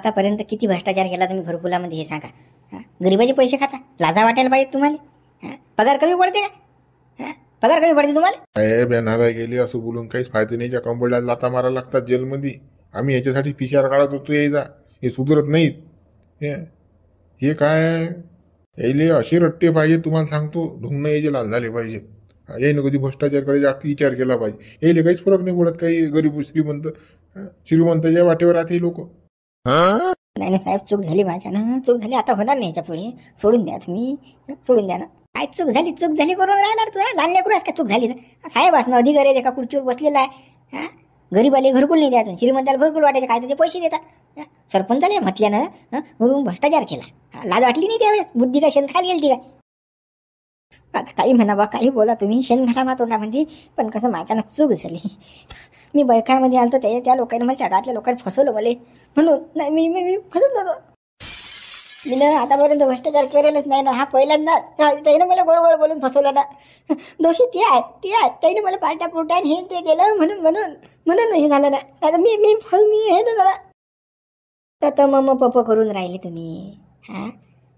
आतापर्यंत किती भ्रष्टाचार केला तुम्ही घरकुलामध्ये हे सांगा. गरिबाचे पैसे खाता, लाजा वाटायला पाहिजे तुम्हाला. पगार कमी पडते का? पगार कमी पडते तुम्हाला? साहेब या नागा गेली असं बोलून काहीच फायदा नाही. ज्या कंपनीला लाता मारायला लागतात जेलमध्ये, आम्ही याच्यासाठी पिशार काढत होतो यायचा. हे सुधरत नाहीत. हे काय यायले असे रट्टे पाहिजे तुम्हाला सांगतो. ढुंगणं यायचे लाल झाले पाहिजेत. यायनं कधी भ्रष्टाचार करायचा अगदी विचार केला पाहिजे. यायले काहीच फरक नाही पडत काही गरीब श्रीमंत. श्रीमंताच्या वाटेवर राहते लोक. नाही नाही साहेब, चूक झाली माझ्यानं, चूक झाली. आता होणार नाही याच्या पुढे. सोडून द्या तुम्ही, सोडून द्या ना. काय चूक झाली करून राहिला तू. लहान लेकरू आहेस का? चूक झाली ना साहेब. असणं अधिकारी आहे, एका खुर्चीवर बसलेला आहे. गरीबाले घरकुल नाही द्यायचं, श्रीमंताला घरकुल वाटायचं. काय तर ते पैसे देतात. सरपंचाला म्हटल्यानं म्हणून भ्रष्टाचार केला. लाज वाटली नाही त्यावेळेस? बुद्धी काय शेण खाली गेली ती काय? आता काही म्हणा बा, काही बोला तुम्ही, शेण घाला मा तोंडामध्ये. पण कसं माझ्यानं चूक झाली. मी बैठकामध्ये आलो तर त्या लोकांनी मला, त्या गावातल्या लोकांनी फसवलं मला. म्हणून नाही मी फसत होतो. मी ना आतापर्यंत भ्रष्टाचार केलेलंच नाही ना. हा पहिल्यांदाच. त्यानं मला गोड बोलून फसवलं ना. दोषी ती आहे त्याने मला पार्ट्या पुरट्या हे ते केलं म्हणून हे झालं ना. आता मी हे ना दादा. तर मग पप्पा करून राहिले तुम्ही.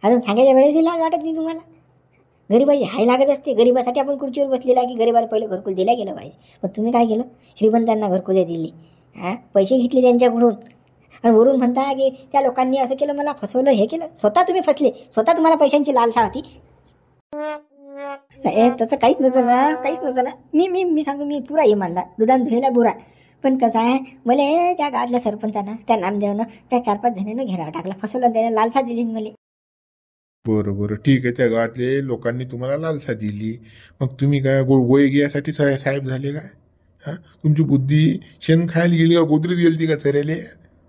अजून सांगायच्या वेळेस लाज वाटत नाही तुम्हाला? गरीबाची हाय लागत असते. गरीबासाठी आपण खुर्चीवर बसलेला की गरीबाला पहिलं घरकुल दिला गेलं पाहिजे. पण तुम्ही काय केलं? श्रीमंतांना घरकुले दिली. पैसे घेतले त्यांच्याकडून. आणि वरून म्हणता की त्या लोकांनी असं केलं, मला फसवलं, हे केलं. स्वतः तुम्ही फसले. स्वतः तुम्हाला पैशांची लालसा होती. साहेब तसं काहीच नव्हतं ना. मी सांगू, मी पुरा इमानदार, दुधान धुयला बुरा. पण कसं आहे, मला त्या गावातल्या सरपंचानं, त्या नामदेवनं, त्या 4-5 जणांना घेरावा टाकला, फसवलं. त्याने लालसा दिली मला. बरं ठीक आहे. त्या गावातले लोकांनी तुम्हाला लालसा दिली, मग तुम्ही काय गोळी घ्यायसाठी साहेब झाले काय? तुमची बुद्धी शेण खायला गेली का गोदरीत गेली का चरेले?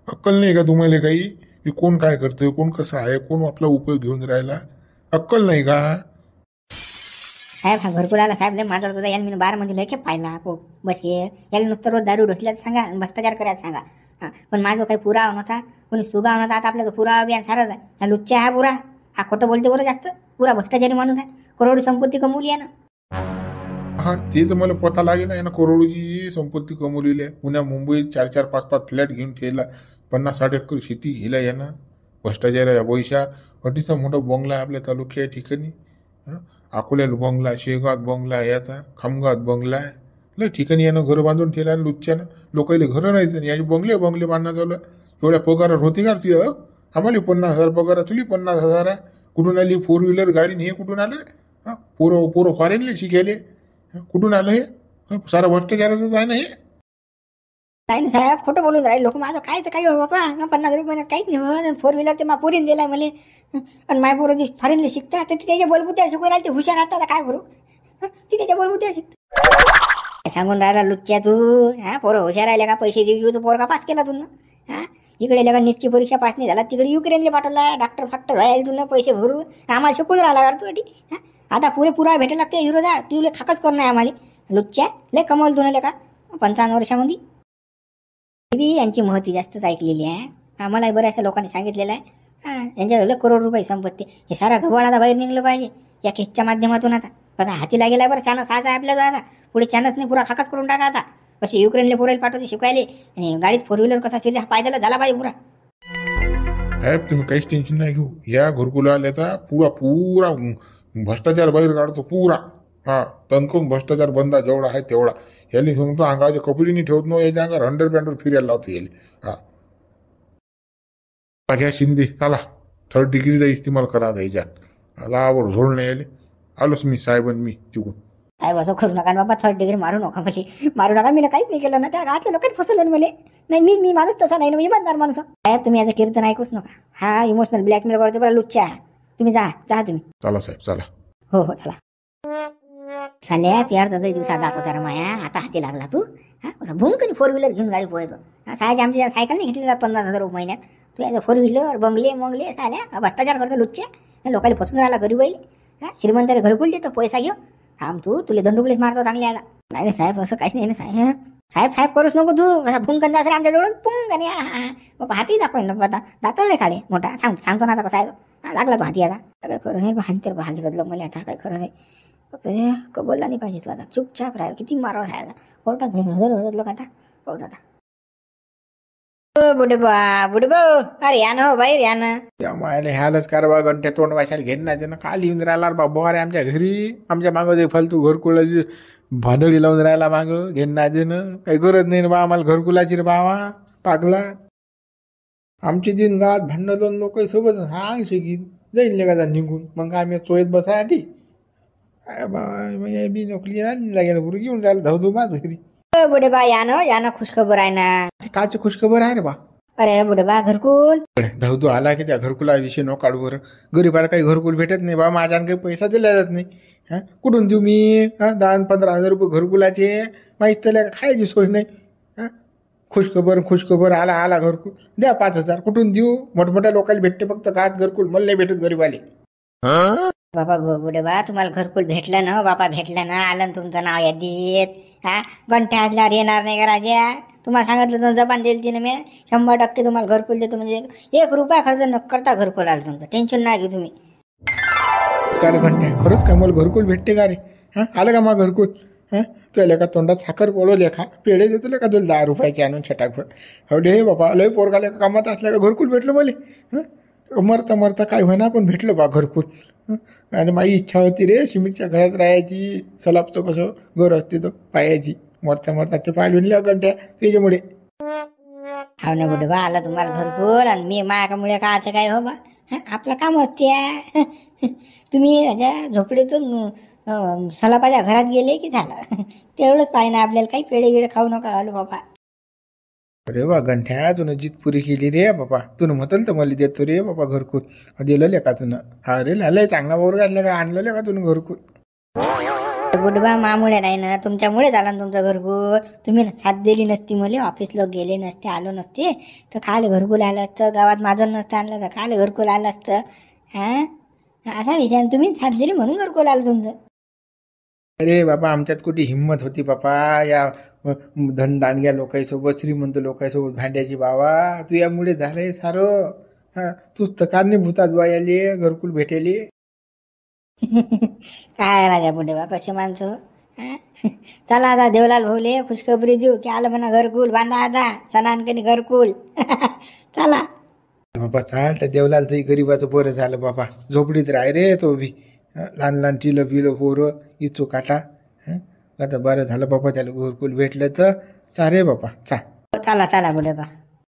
अक्कल नाही का तुम्हाला काही? की कोण काय करतोय, कोण कसं आहे, कोण आपला उपयोग घेऊन राहिला? अक्कल नाही का? साहेब हा घरकुलाला साहेब लय माझा होता. याला मी बारमध्ये लय खेप पाहिला. बस याला नुसतं रोज दारू ढोसल्याचं सांगा, भ्रष्टाचार करायचं सांगा. पण माझं काही पुरावा नव्हता, कोणी सुगाव नव्हता. आता आपल्याला पुरावा अभियान सारंच आहे. हा लुच्चा हा पुरा, हा खोटं बोलते बरं जास्त. पुरा भ्रष्टाचारी माणूस आहे. करोडी संपत्ती कमवली आहे ना. ते तर मला पता लागेल आहे ना. करोडोची संपत्ती कमवलेली आहे. पुण्या मुंबईत 4-4, 5-5 फ्लॅट घेऊन ठेवला. 50-60 एकर शेती हिला यानं. भ्रष्टाचाराच्या पैशात अटीचा मोठा बंगला आहे आपल्या तालुक्या ठिकाणी. अकोल्याला बंगला, शेगावात बंगला, याचा खामगावात बंगला आहे. लय ठिकाणी यानं घरं बांधून ठेवला. आणि लुच्च्यानं लोकांना घरं नाही. याची बंगले बांधणं चालू. एवढ्या पगारात होती का तुझ्या? आम्हाला 50,000 पगार, तुली 50,000 आहे. कुठून आली 4 व्हीलर गाडी? हे कुठून आलं? पोरं फॉरेनले शिकायले. कुठून आलं हे? सारा भ्रष्टाचाराचंच आहे ना हे. नाही साहेब, खोटं बोलून राहिले लोक. माझं कायचं काही हो बाबा. 50 रुपये काहीच नाही हो. 4 व्हीलर ते पोरीन दिलाय मला. आणि माय पोरं जी फॉरेनले शिकतात तर त्याच्या बोलबुत्या शिकून राहिले. ते हुशार राहतात, काय करू? ती त्याच्या बोलबुत्या शिकतात. सांगून राहिला लुच्च्या तू. पोरं हुशार राहिले का? पैसे देऊ तू पोरगा पास केला तू ना. इकडे लगा नीटची परीक्षा पास नाही झाला, तिकडे युक्रेनला पाठवला. डॉक्टर व्हायला तू पैसे भरू. आम्हाला शिकून राहिला का तू? आता पुरा भेटायला लागतो हिरोदा. तू खाकच करून नाही आम्हाला. लुच्च्या लय कमवलं तुला का 55 वर्षामध्ये? यांची महती जास्तच ऐकलेली आहे. आम्हाला बऱ्याचशा लोकांनी सांगितलेलं आहे. यांच्याजवळ करोड रुपये संपत्ती. हे सारा घबाड आता बाहेर निघलं पाहिजे या केसच्या माध्यमातून. आता कसा हाती लागेला बरं. चानस हाच आहे आपल्याला. आता पुढे चानस नाही, पुरा खाकाच करून टाका. आता कसे युक्रेनला पोरायला पाठवते शिकायले. आणि गाडीत 4 व्हीलर कसा फिरते हा पायद्याला झाला पाहिजे पुरा. साहेब तुम्ही काहीच टेन्शन नाही घेऊ. या घरकुलाल्याचा पुरा भ्रष्टाचार बाहेर काढतो पुरा. तणकून भ्रष्टाचार बंदा जेवढा आहे तेवढा. याला सांगतो अंगाचे कपडे नाही ठेवत. याच्या अंगावर अंडरपॅन्टवर फिरायला लावतो याला. घ्या शिंदे, चला 3rd डिग्रीचा इस्तेमाल करा याच्यात. लावर झोड नाही यायले. आलोच मी साहेबन मी तिकून. साहेब असं करू नका बाबा. 3rd डिग्री मारू नका. मारू नका. मी काहीच नाही केलं ना. त्या गावातल्या लोकांनी फसवलं मला. नाही मी माणूस तसा नाही ना. इमानदार माणूस. साहेब तुम्ही याचं कीर्तन ऐकूच नका. हा इमोशनल ब्लॅकमेल करतो बरं लुच्चा. तुम्ही जा तुम्ही. चला साहेब चला. हो चला. साल्या तू यार दर दिवसात जात होता रे माया. आता हाती लागला तू. भूंकरी 4 व्हीलर घेऊन गाडी पोहायचो. साहेब आमच्या सायकल नाही घेतली 50,000 रुपये महिन्यात. तू याचं 4 व्हीलर बंगले साल्या भ्रष्टाचार करतो लुच्च्या. लोकांना फसून राहिला गरीब होईल. श्रीमंताला घरकुल देतो पैसा घेऊ. थांब तू. तुला दंडुकलीच मारतो चांगले आता. नाही साहेब असं काहीच नाही ना साहेब करूच नको तू. भूंकन जास रे आमच्या जवळून. पुंग बाबा हाती दाखवाय ना. आता दातवले काढे मोठा. सांगतो ना आता कसा आहे. लागला तो हाती आता. काय खरं नाही हानतेर भागी मला आता. काय खरं नाही. बोलला नाही पाहिजे आता. चुपचाप राहा. किती मारावं आहे आता. कोर्टात हजर लोक आता. पाहू आता. बुडे भाऊ अरे या ना हो बाहेर या ना. त्या मायला ह्यालाच कार बा घंट्या तोंड वाशाला घेणार ना काल येऊन राहिला बा बोरे आमच्या घरी आमच्या मागं ते फालतू घरकुलाची भांडळी लावून राहिला मागं घेणार काही गरज नाही ना बा आम्हाला घरकुलाची रे बावा पागला. आमची दिन रात भांडणं दोन लोक सोबत सांग शिकीन जाईल का निघून मग आम्ही चोयत बसायसाठी काय बाबा बी नोकरी लागेल गुरु घेऊन जायला धावतो माझ घरी. बुडे बा या ना खुशखबर आहे ना. काच खुशखबर आहे रे बा. अरे बुडे बा घरकुल धावतो आला की त्या घरकुलाविषयी नो काढू बरं. गरीबाला काही घरकुल भेटत नाही बा माझ्यानं काही पैसा दिला जात नाही. हा कुठून देऊ मी 10-15 हजार रुपये घरकुलाचे माहीत त्याला खायची सोय नाही. हा खुशखबर आला घरकुल द्या 5,000 कुठून देऊ. मोठमोठ्या लोकांना भेटते फक्त काच घरकुल मला नाही भेटत गरीबाले. बाबा बुडे बा तुम्हाला घरकुल भेटलं ना बापा भेटलं ना आलं ना तुमचं नाव यादीत. हा घंटा आडल्यावर येणार नाही का राजा. तुम्हाला सांगितलं तर जबान दिली तिने मी 100% तुम्हाला घरकुल देतो म्हणजे 1 रुपया खर्च न करता घरकुल आलं तुमचं टेन्शन नाही घेऊ तुम्ही. का रे घंट्या खरंच काय मला घरकुल भेटते का रे. हा आलं का मग घरकुल. हा तुला का तोंडात साखर पडो लेखा पेढे देतो का तुला 10 रुपयाचे आणून छटाकभर. हो दे बाबा लय पोरगाले कामात असल्या का घरकुल भेटलं मला. मरता काय होईना पण भेटलं बा घरकुल. आणि माझी इच्छा होती रे सिमेंटच्या घरात राहायची सलाबचं कसं घर असते तो पायाची मरता ते पाय विणलं घंट्या त्याच्यामुळे. हा ना बुडे बा आला तुम्हाला घरकुल आणि मी मायामुळे काचं काय हो बा. आपलं काम असते. तुम्ही राजा झोपडीतून सलापाच्या घरात गेले की झालं तेवढंच पाहिजे ना आपल्याला काही पेढे गिडे खाऊ नका आलो बाबा. अरे वा गंठ्या तुनं जीत पुरी केली रे बाबा. तुनं म्हटलं तर मला देतो रे बाबा घरकुल दिलं का तुनं. हा रे लालय चांगला बोर घातला का आणलं का तुनं घरकुल. बुडबा मामुळे नाही ना तुमच्यामुळे झाला ना तुमचं घरकुल. तुम्ही साथ दिली नसती मला ऑफिसला गेले नसते आलो नसते तर खाले घरकुल आलं असतं. गावात माझं नसतं आणलं तर खाले घरकुल आलं असतं. हा असा विषय तुम्ही साथ दिली म्हणून घरकुल आलं तुमचं. अरे बाबा आमच्यात कुठे हिंमत होती बापा या धनदांडग्या लोकांसोबत श्रीमंत लोकांसोबत भांड्याची बाबा. तू यामुळे झालंय सारं. हा तूच तर कारणीभूतात बा याले घरकुल भेटेले. काय राजा बुडे बा कसे माणसं. चला आता देवलाल भाऊले खुशखबरी देऊ की आलं म्हणा घरकुल बांधा आता सणांकनी घरकुल. चला बाबा चाल तर देवलाल तुझी गरीबाचं बरं झालं बाबा. झोपडीत राय रे तो बी लहान टिलं पोरं इचू काटा. आता बरं झालं बाबा त्याला घरकुल भेटलं तर चाले बाबा चला बुडे बा.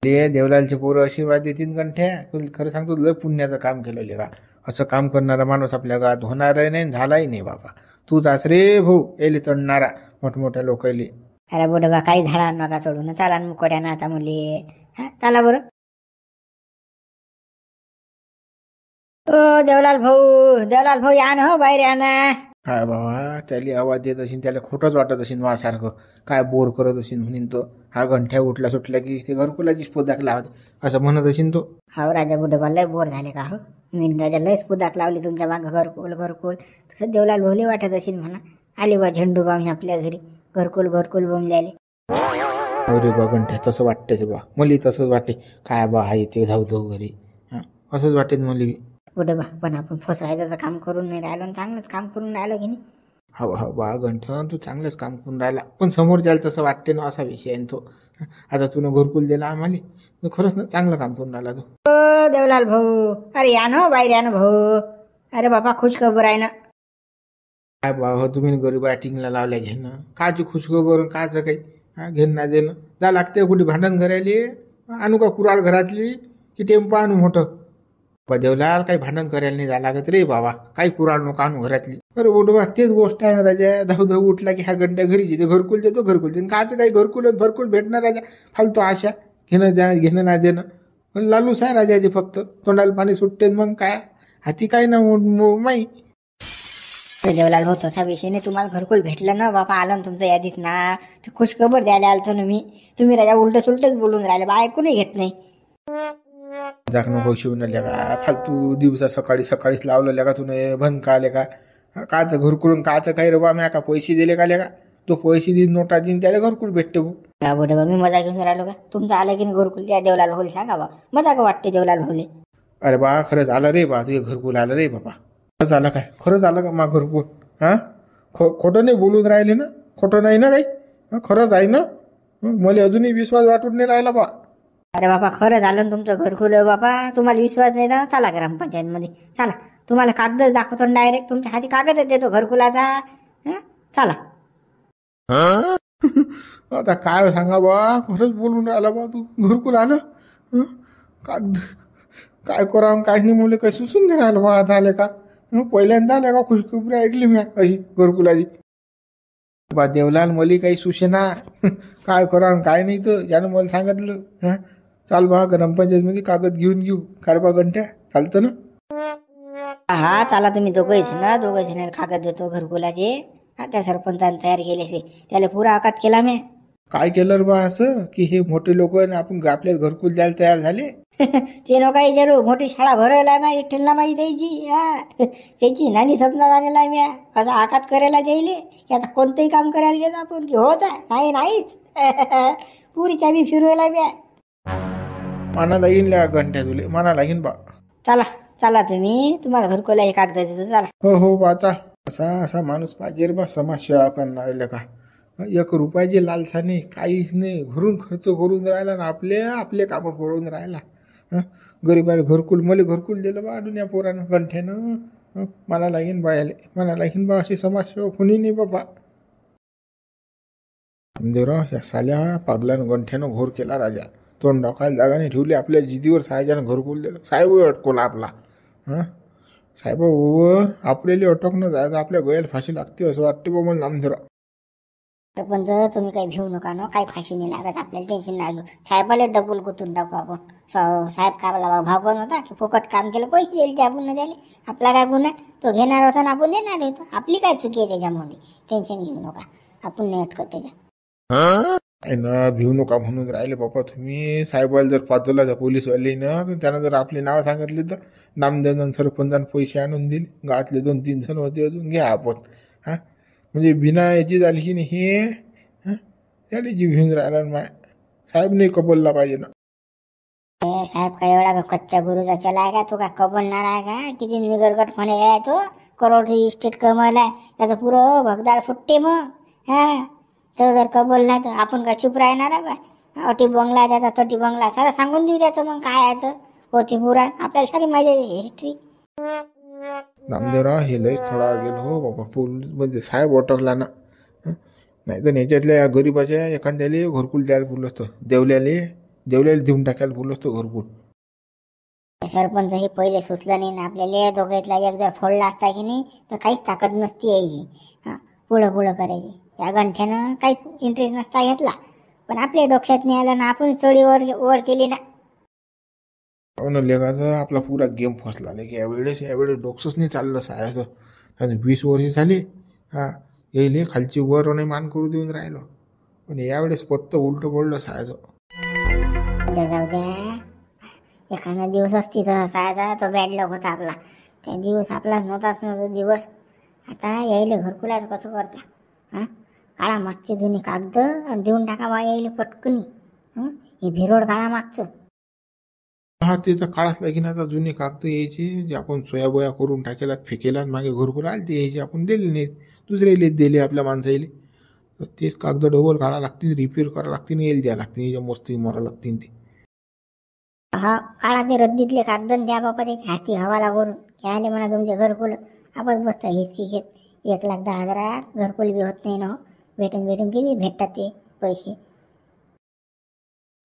देवलालचे पोरं आशीर्वाद देतील गंठ्या. तुला खरं सांगतो लय पुण्याचं काम केलं लेगा. असं काम करणारा माणूस आपल्या गावात होणारही नाही झालाही नाही बाबा. तूच रे भाऊ यायले चढणारा मोठमोठ्या लोकांले. अरे बुडे बा काही झाडा नका सोडून चला मुकोड्या ना आता मुली. चला बरं. ओ देवलाल भाऊ या ना हो बाहेर या ना. काय बाबा त्याला आवाज देत असेल त्याला खोटंच वाटत असेल माझ्यासारखं काय बोर करत असेल म्हणून तो. हा घंट्या उठला सुटला की ते घरकुलाची स्पोदाक लावत असं म्हणत असेल तो. हा राजा बुडबा लय बोर झाले का हो. मी राजा लय स्पुदाक लावली तुमच्या मागं घरकुल तसं देवलाल भाऊले वाटत असेल म्हणा. आले बा झेंडू बाम आपल्या घरी घरकुल बोंबल्याले. अरे बा घंट्या तसं वाटतेच बा मला तसंच वाटते. काय बा हा येते धावतो घरी. असंच वाटते मला बी. बुडे बा पण आपण फसवायचं काम करून नाही राहिलो चांगलंच काम करून राहिलो की नाही. हा बा घंटा तू चांगलंच काम करून राहिला पण समोर जायला तसं वाटते ना असा विषय आहे तो. आता तुला घरकुल दिला आम्हाला खरंच ना चांगलं काम करून राहिला तू. देवलाल भाऊ अरे या ना बाहेर या ना भाऊ. अरे बाबा खुशखबर आहे ना. काय बा तुम्ही गरीबा टिंगला लावल्या घेणं काची खुशखबर काचं काही घेणं देणं जा लागते. कुठे भांडण करायला आणू का कुराड घरातली की टेम्पो आणू मोठं. देवलाल काही भांडण करायला नाही जा लागत रे बाबा. काही कुराड नको आणू घरातली. अरे बा तेच गोष्ट आहे ना राजा. धाव उठला की ह्या घंट्या घरीच येते घरकुल देतो काचं काही घरकुल भेटणार राजा. फालतू आशा घेणं नाही देणं लालूच आहे राजा. ते फक्त तोंडाला पाणी सुटते मग काय हाती काय ना माई. देवलाल भाऊ तसा विषय नाही. तुम्हाला घरकुल भेटलं ना बाबा आलं ना तुमचं यादीत ना ते खुशखबर द्यायला आलतो ना मी. तुम्ही राजा उलटच बोलून राहिले बा ऐकूनही घेत नाही. जाक नको शिवून का फालतू दिवसा सकाळीच लावलं का तुने बंद का आले का काचं घरकुल काचं काही रे बा मी का पैसे दिले का का तो पैसे देईन नोटा देईन त्याला घरकुल भेटते भाऊ. मी मजा घेऊन राहिलो का तुमचं आलं की नाही घरकुल द्या देवलाल भाऊले सांगा बा मजा का वाटते देवलाल भाऊले. अरे बा खरंच आलं रे बा तुझे घरकुल आलं रे बाबा. खरंच आलं का मा घरकुल. खोटं नाही बोलून राहिले ना. खोटं नाही ना काही खरंच आहे ना. मला अजूनही विश्वास वाटून नाही राहिला बा. अरे बाबा खरं झालं ना तुमचं घरकुल बाबा. तुम्हाला विश्वास नाही ना, चला ग्रामपंचायतमध्ये चला. तुम्हाला कागद दाखवतो डायरेक्ट तुमच्या हाती कागदच देतो घरकुलाचा. चला. आता काय सांगा बा, खरंच बोलून राहिला बा तू. घरकुल आलं. कागद काय करावं काय नाही मुले काही सुचून नाही राहिलं बा. आता आले का पहिल्यांदा आले का खुशखबरी ऐकली मी अशी घरकुलाची. बा देवलाल मले काही सुशेना काय करावं काय नाही. तर यानं मला सांगितलं चाल बा ग्रामपंचायतमध्ये कागद घेऊन घेऊ. काय बा घंट्या चालतं ना. हा चला तुम्ही दोघंही जण कागद देतो घरकुलाचे. त्या सरपंचाने तयार केले ते, त्याला पुरा आकात केला मी. काय केलं रे बा असं की हे मोठे लोक आपण आपल्याला घरकुल द्यायला तयार झाले. ते नो काही जरूर मोठी शाळा भरायला मी विठ्ठलला माहिती द्यायची. त्याची नानी स्वप्नात आलेला मी असा आकात करायला द्यायले की आता कोणतंही काम करायला गेलो आपण की होत आहे नाहीच पुरीच्या बी फिरवायला मी. माना लागीन घंट्या तुले माना लागीन बा. चला चला तुम्हाला घरकुला हे कागद देतो चला. हो बाचा. असा माणूस पाहिजे रे बा समाज सेवा करणारे का. 1 रुपयाची लालसा नाही काहीच नाही. घरून खर्च करून राहिला ना आपले कामं करून राहिला. गरीबाला घरकुल मला घरकुल दिलं बा दुनिया पोरानं गंठ्यानं. मला लागेन बा याले मला लागेन बा अशी समाजसेवा कोणी नाही बाबा. रामदेवराव या साल्या पागलानं गंठ्यानं घोर केला राजा. तोंड डोकायला जागा नाही ठेवली. आपल्या जिद्दीवर साहेबानं घरकुल दिलं. साहेब अटकोला आपला. साहेब आपल्याला अटकणं जायचं आपल्या गळ्याला फाशी लागते असं वाटते बा मला नामदेवराव. सरपंच तुम्ही काही भिवू नका ना, काही फाशी नाही लागत आपल्याला. टेन्शन नाही घेऊ. साहेबाला डबल गुतून टाकू आपण. साहेब कामाला भाव पण होता की फुकट काम केलं पैसे दिले ते आपण द्याले. आपला काय गुन्हा, तो घेणार होता ना आपण देणार होतो. आपली काय चुकी आहे त्याच्यामध्ये. टेन्शन घेऊ नका, आपण नाही अटकत त्याच्या. ना भिवू नका म्हणून राहिले बाबा तुम्ही. साहेबाला जर पाचवला तर पोलीसवाले ना तर त्यानं जर आपली नावं सांगितली तर नामदेव सरपंचानं पैसे आणून दिले. गावातले 2-3 जण होते अजून घ्या आपण. म्हणजे बिना याची झाली की नाही हे त्याला जी भिवून राहिला माय. साहेब नाही कबलला पाहिजे ना. साहेब काय एवढा कच्च्या गुरुचा चला आहे का. तो काय कबलणार आहे का. किती निगरगट म्हणे आहे तो. करोड इस्टेट कमवलाय त्याचं पुरं भगदाळ फुटते मग. तो जर कबलला तर आपण काय चुप राहणार आहे बा. अटी बंगला त्याचा तटी बंगला सारं सांगून देऊ त्याचं. मग काय आहे तर होती पुरा आपल्याला सारी माहिती आहे हिस्ट्री. नामदेवराव हे लयच थोडा गेलो हो बाबा. म्हणजे साहेब अटकला ना. नाही तर याच्यातल्या या गरीबाच्या एखाद्याला घरकुल द्यायला बोललो असतं. देवल्याला देऊन टाकायला बोललो असतं घरकुल. सरपंच हे पहिले सुचलं नाही ना आपल्याला. दोघांतला एक जर फोडला असता की नाही तर काहीच ताकद नसती यायची पुढं करायची. या गंठ्यानं काहीच इंटरेस्ट नसता घेतला. पण आपल्या डोक्यात नाही आलं ना आपण चोरी वर केली ना. लेखाचा आपला पुरा गेम फसला नाही की यावेळेस डोकसंच नाही चाललं सायाचं. 20 वर्ष झाली येईल खालची वर नाही मान करू देऊन राहिलो. पण यावेळेस पत्त उलट पडलं सायाचं. जाऊ द्या एखादा दिवस असती तर सायाचा तो बॅड लक होता आपला. त्या दिवस आपलाच नव्हताच नव्हता दिवस. आता यायले घरकुलाचं कसं करता. काळा मागचे जुने कागद देऊन टाका बा यायले पटकनी. हे भिरोड काळा मागचं. त्याचा काळाच लागेन. आता जुने कागद यायचे जे आपण सोयाबोया करून टाकेला फेकेला मागे घरकुल आले ते यायचे आपण दिले नाहीत. दुसरे दिले आपल्या माणसाईले. तर तेच कागद डबल काढा लागतील रिपेअर करा लागतील येईल द्या लागतील मस्त मारा लागतील ते. काळा ते रद्दीतले कागद द्या बाबा त्याच्या हाती हवाला करून घ्यायला म्हणा तुमचे घरकुल. आपण बसता हिचकी घेत 1,10,000 घरकुल बी होत नाही ना. भेटून किती भेटतात ते पैसे.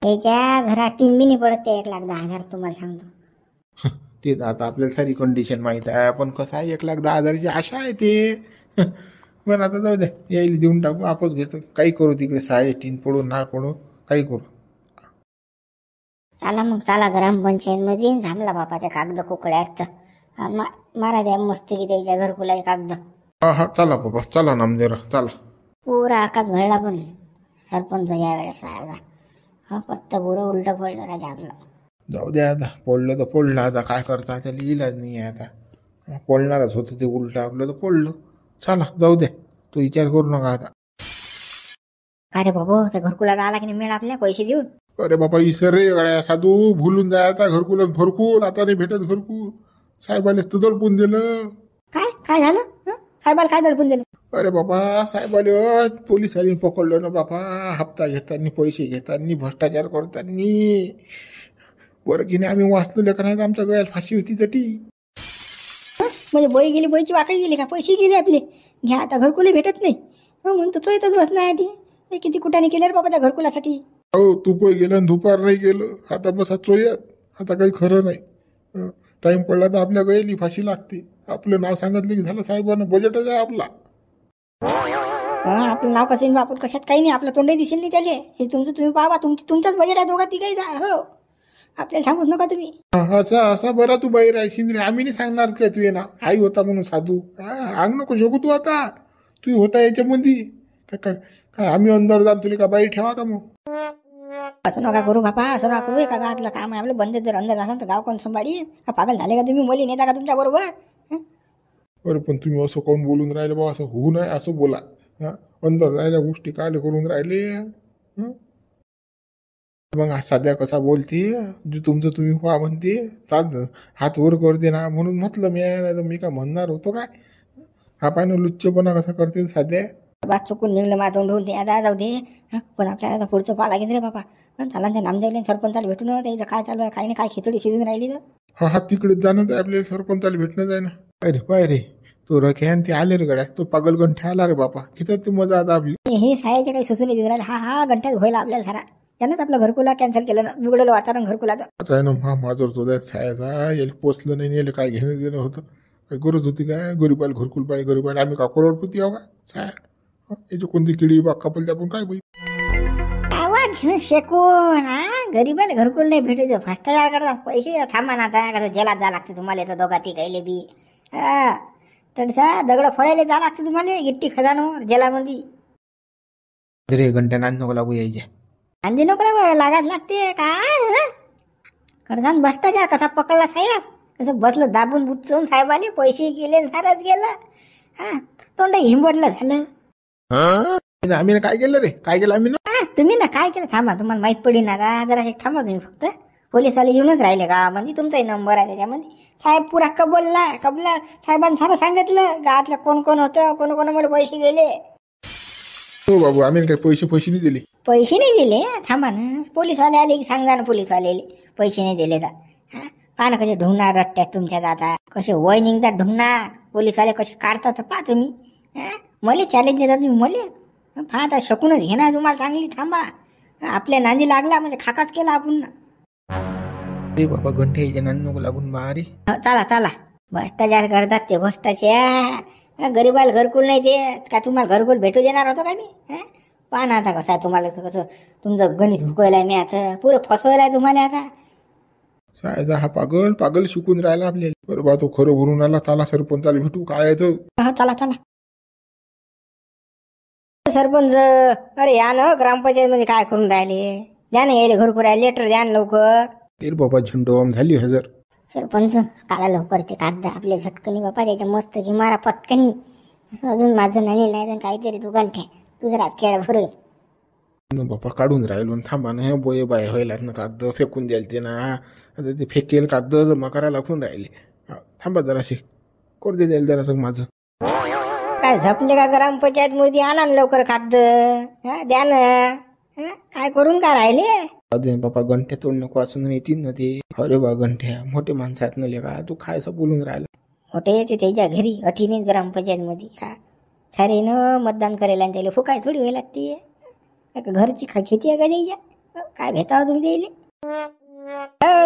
त्याच्या घरात 3 बी नाही पडत ते 1,10,000 तुम्हाला सांगतो. ते आता आपल्याला सारी कंडिशन माहीत आहे. आपण कसं आहे 1,10,000ची आशा आहे ते. पण आता जाऊ द्या यायला देऊन टाकू. आपच घेतो काही करू तिकडे 6 पडू ना पडू काही करू. चला ग्रामपंचायतमध्ये थांबला बापा त्या कागद कुकड्यात. मारा द्या मस्त की त्याच्या घरकुला कागद. हा चला बाबा चला नामदेवराव चला. पुरा आकात घडला पण सरपंच या वेळेस आला. फक्त पुरं उलट पडलं राजा आपलं. जाऊ द्या आता पडलं तर पडलं. आता काय करता त्याला इलाज नाही आहे. आता पडणारच होतं ते उलट आपलं तर पडलं. चला जाऊ द्या तो विचार करू नका आता. अरे बाबा त्या घरकुलाचा आला की नाही मेळ आपल्या पैसे देऊन. अरे बाबा इसर रे गड्या साधू भुलून जायचा घरकुल भरकुल. आता नाही भेटत घरकुल. साहेबाने तर दडपून दिलं. काय झालं साहेबाला काय दडपून दिलं. अरे बाबा साहेब आले पोलिसांनी पकडलं ना बाबा, हप्ता घेताना पैसे घेताना भ्रष्टाचार करताना. बरं की नाही आम्ही वाचलो लेखा, नाही आमच्या गळ्यात फाशी होती तटी. म्हणजे बोई गेली, बोईची वाकडी गेली का, पैसे गेले आपले, घ्या आता घरकुले भेटत नाही. हो म्हणतो तो येतच बसण्यासाठी. हे किती कुठाने केलं रे बाबा त्या घरकुलासाठी. हो तुप गेलं आणि दुपार नाही गेलं, आता बसा चोयात. आता काही खरं नाही. टाइम पडला तर आपल्या गळ्याली फाशी लागते. आपलं नाव सांगितलं की झालं साहेबांना, बजेटच आहे आपला. आपलं नाव कसं आपण कशात काही नाही, आपलं तोंडही दिसेल नाही त्याले. हे तुमचं तुम्ही पाहा, तुमचाच बजेट आहे दोघा तिघाही जा. हो आपल्याला सांगूच नका तुम्ही. असा असा बरा तू बाहेर आहे शिंदे, आम्ही नाही सांगणार काय तू ये ना आई होता म्हणून साधू. अंग नको जोगू तू, आता तू होता याच्यामध्ये काय काय आम्ही अंदर जाण तुला का बाई ठेवा का मग. असं नका करू बापा, असं नका करू. एका गावातलं काम आहे आपलं, बंद जर अंदर असाल तर गाव कोण सांभाळी. का पागल झाले का तुम्ही, मुली नेता का तुमच्या बरोबर. अरे पण तुम्ही असं कोण बोलून राहिले बा, असं होऊ नये असं बोला. अंदर जायला गोष्टी काले करून राहिले. मग साध्या कसा बोलते, जे तुमचं तुम्ही व्हा म्हणते, ताज हात वर करते ना, म्हणून म्हटलं मी. नाही तर मी काय म्हणणार होतो काय. हा पाय लुच्चपणा कसा करते साध्या. बा चुकून निघलं मा तोंड होऊन, ते आता जाऊ दे. पण आपल्याला आता पुढचं पाहा लागेल रे बाबा. झाला त्या नामदेवले सरपंचाला भेटून त्याचं काय चालू आहे, काही नाही काय खिचडी शिजून राहिली तर. हा तिकडे जाणं आहे आपल्याला, सरपंचाला भेटणं जाय ना. अरे पाय रे तो रखे ते आले रे गड्या, तो पागलगंठे आला रे बापा. किती ती मजा आता आपली. हे सायाचे काही सुसून देऊन राहिले. हा घंट्यात व्हायला आपल्याला सारा. त्यानंच आपलं घरकुला कॅन्सल केलं ना, बिघडलं वातावरण घरकुलाचं. आता आहे ना हा माझं तो द्या छायाचा याला पोचलं नाही, याला काय घेणं देणं होतं. काय गरज होती काय, गरीबाला घरकुल पाहिजे, गरीबाला आम्ही का करोडपती आहो का छाया. याची कोणती किडी बा कपल आपण काय बाई. आवाज घेऊन शेकून गरीबाला घरकुल नाही भेटायचं, भ्रष्टाचार करतात. पैसे थांबा ना आता, कसं जेलात जा लागते तुम्हाला येतं दोघा ती गायले बी. तडसा दगड फोडायला जा लागते तुम्हाला, गिट्टी खजानवर जेलामध्ये. रे घंट्या नको लागू यायच्या. अंधी नोकऱ्या लागायला लागते काय. करसान भ्रष्टाचार कसा पकडला साहेब, कसं बसलं दाबून बुचून साहेबाले, पैसे गेले सारच गेलं. तोंड हिंबडलं झालं. आम्ही काय केलं रे, काय केलं आम्ही ना. तुम्ही ना काय केलं थांबा, तुम्हाला माहित पडली ना. जरा एक थांबा तुम्ही फक्त. पोलिसवाले येऊनच राहिले गावामध्ये, तुमचाही नंबर आहे त्याच्यामध्ये. साहेब पुरा कबला साहेबांनी सारं सांगितलं, गावातलं कोण कोण होतं, कोण कोण मला पैसे दिले. हो बाबू आम्ही काय पैसे नाही दिले. पैसे नाही दिले, थांबा ना. पोलिसवाले आले की सांगा ना पोलिसवाले पैसे नाही दिले तर. पहा ना कसे ढुंगणार रट्ट्यात तुमच्यात आता, कसे वय निघतात ढुंगणार. पोलिसवाले कसे काढतात पहा तुम्ही. मले चॅलेंज देतात तुम्ही मले. पहा आता शकूनच घेणार तुम्हाला चांगली. थांबा आपल्या नांदी लागला म्हणजे खाकाच केला आपण. अरे बाबा घंटे याच्या नांदी नको लागून बारी. चला भ्रष्टाचार करतात ते भ्रष्टाचार. गरीबाला घरकुल नाही देत का, तुम्हाला घरकुल भेटू देणार होतो का मी. पहा ना आता कसं आहे तुम्हाला, कसं तुमचं गणित हुकवायला मी आता, पुरं फसवायला तुम्हाला आता. शाळेचा हा पागल शिकून राहिला आपल्याला. बरोबर तो खरं भरून राहिला. चला सरपंचाला भेटू काय आहे तो. चला सरपंच. अरे या ना ग्रामपंचायत मध्ये काय करून राहिले, द्या ना यायले घरकुल लेटर द्या ना लवकर. बाबा झेंडोम झाली हजर. सरपंच काला लवकर ते कागद आपल्या झटकनी बापा, त्याच्या मस्त की मारा पटकनी. अजून माझं नाही काहीतरी तू गंठ्या तुझराच खेळ भरून बापा काढून राहिलो. थांबा ना बोये बाय व्हायला ना, कागद फेकून द्याल ते ना. आता ते फेकेल कागद जमा करायला लागून राहिले. थांबा जराशी कोरदे द्याल जरासं माझं. काय झपले का ग्रामपंचायत मध्ये, आणा लवकर कागद द्या ना. काय करून का राहिले. बापा घंट्या तोड नको असून येतील ना ते. अरे बा घंट्या मोठे माणसात न का तू काय असं बोलून राहिला. मोठे येते त्याच्या घरी अठीने ग्रामपंचायत मध्ये. सारे न मतदान करायला त्याला फुकाय थोडी व्हायला लागते. घरची खेती आहे का द्यायच्या, काय भेटावं तुम्ही द्यायले.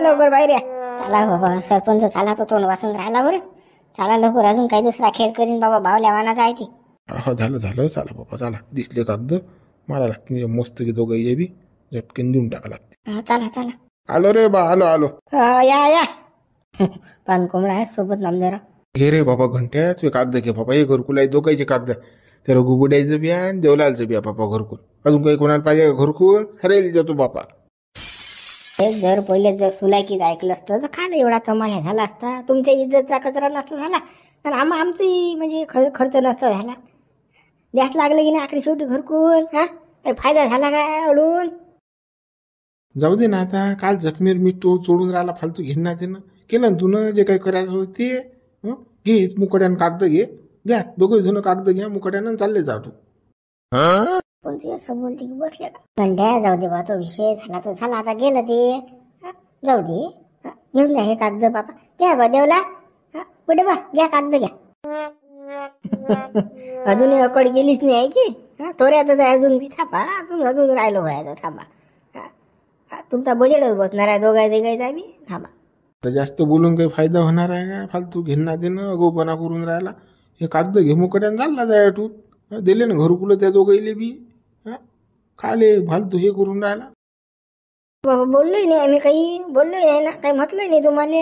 लवकर बाहेर या. चला बाबा सरपंच, चला तो तोंड वाचून राहिला बरं. चला लवकर, अजून काही दुसरा खेळ करीन बाबा, भावल्या वानाचा आहे ते. झालं चला बाबा चला. दिसले कागद मारा लागते मस्त की दोघं ये बी झटकन देऊन टाका लागते. चला आलो रे बा आलो. या पान कोंबडा आहे सोबत नामदार. घे रे बाबा घंट्या तुझे कागद घे बाबा. हे घरकुल आहे दोघांचे कागद. त्या रघुबुड्याचं बी आणि देवलालचं बी बापा घरकुल. अजून काही कोणाला पाहिजे घरकुल हरेल जातो बापा. जर पहिले जर सुलाकीत ऐकलं असतं तर खायला एवढा तमाशा झाला असता. तुमच्या इज्जतचा कचरा नसता झाला आणि आमची म्हणजे खर्च नसता झाला. द्यास लागलं की नाही आखरी शेवटी घरकुल. काही फायदा झाला काय अडून. जाऊ दे ना आता. काल जखमीर मी तो सोडून राहिला फालतू घेणार ते ना. केलं ना तू जे काही करायचं होतं ते. घे मुकड्यानं कागद घे घ्या दोघे जण कागद घ्या मुकट्यानं चालले जा तू. कोणती असं बोलते की बसले का गंड्या. जाऊ दे बा, तो विषय झाला तो झाला, आता गेलं ते. जाऊ दे. घेऊन घ्या हे कागद बाबा. घ्या बा देवला. पुढे बा घ्या कागद घ्या. अजूनही अकड गेलीच नाही आहे की. थोड्यातच अजून बी थांबा. अजून राहिलो व्हायचं थांबा. तुमचा बजेटच बसणार आहे दोघा तिघायचा बी. थांबा. तर जास्त बोलून काही फायदा होणार आहे का? फालतू घेणं देणं अगोपणा करून राहिला. हे कागद घे मुकट्यानं चालला जाय तू. दिले ना घरकुलं त्या दोघाईले बी. खाले फालतू हे करून राहिला. बाबा बोललोय नाही आम्ही, काही बोललोय नाही ना, काही म्हटलंय नाही तुम्हाला.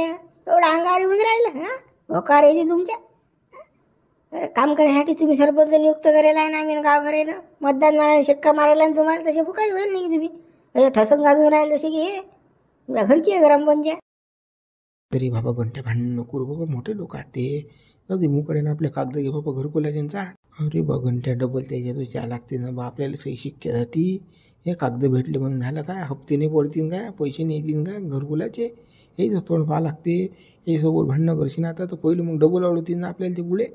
एवढं अंगावर येऊन राहिलं. होकार येते तुमच्या. काम करण्यासाठी तुम्ही सरपंच नियुक्त करायला आहे ना आम्ही गावकऱ्यानं. मतदान मारायला शिक्का मारायला आणि तुम्हाला तसे काही होईल नाही तुम्ही. ठसक गाजून राहिले तसे की हे घरची आहे ग्रामपंचायत. तरी बाबा घंटे भांडण नको रे बाबा, मोठे लोक आहेत ते. जाऊ मुकड्यानं आपले कागद घे बाबा घरकुलाच्यांचा. अरे बा घंट्या डबल त्याच्यात चहा लागते ना बा आपल्याला सही शिक्क्यासाठी. हे कागद भेटले म्हणून झालं काय? हप्ते नाही पडतील काय? पैसे नाही येतील काय घरकुलाचे? हेच तोंड पाहा लागते. हे सोबत भांडणं करशील आता तर पहिलं मग डबल आवडतील ना आपल्याला ते पुढे.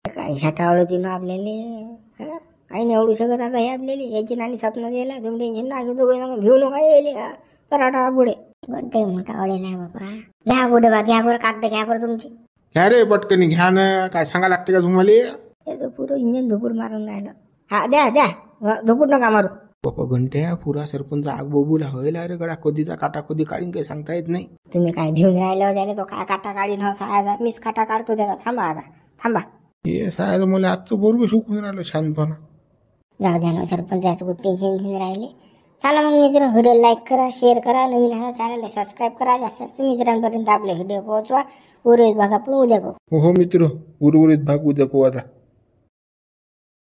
काय छाटा आवडती ना आपल्याला. काही नाही आवडू शकत आता हे आपल्याला. याची नाणी स्वप्न द्यायला तुम्ही टेन्शन ना घेऊ. दोघं भिऊ नका यायले. कराटा पुढे घंटे मोठा आवडेल आहे बाबा. घ्या पुढे बा. घ्या बरं कागद घ्या बरं तुमची. घ्या रे पटकनी घ्या ना. काय सांगा लागते का तुम्हाला? त्याचं पुरं इंजन धुपूर मारून राहिलं. हा द्या द्या. धुपूर नका मारू. बाबा घंट्या पुरा सरपंच आग बबूला होईल रे गडा. कधीचा काटा कधी काढीन काही सांगता येत नाही. तुम्ही काय भिवून राहिलं त्याला. तो काय काटा काढीन सायाचा. मीच काटा काढतो त्याचा. थांबा आता थांबा. हे सायचं मला आजचं बरोबर शिकून राहिलं शांतपणा. जाऊ द्या ना सरपंचाचं कुठे टेन्शन घेऊन राहिले. चला मग मित्र, व्हिडिओ लाईक करा, शेअर करा, नवीन हा चॅनलला सबस्क्राईब करा. जास्त मित्रांपर्यंत आपले व्हिडिओ पोहोचवा. उर्वरित भाग आपण उद्या पाहू. हो मित्र, उर्वरित भाग उद्या पाहू आता.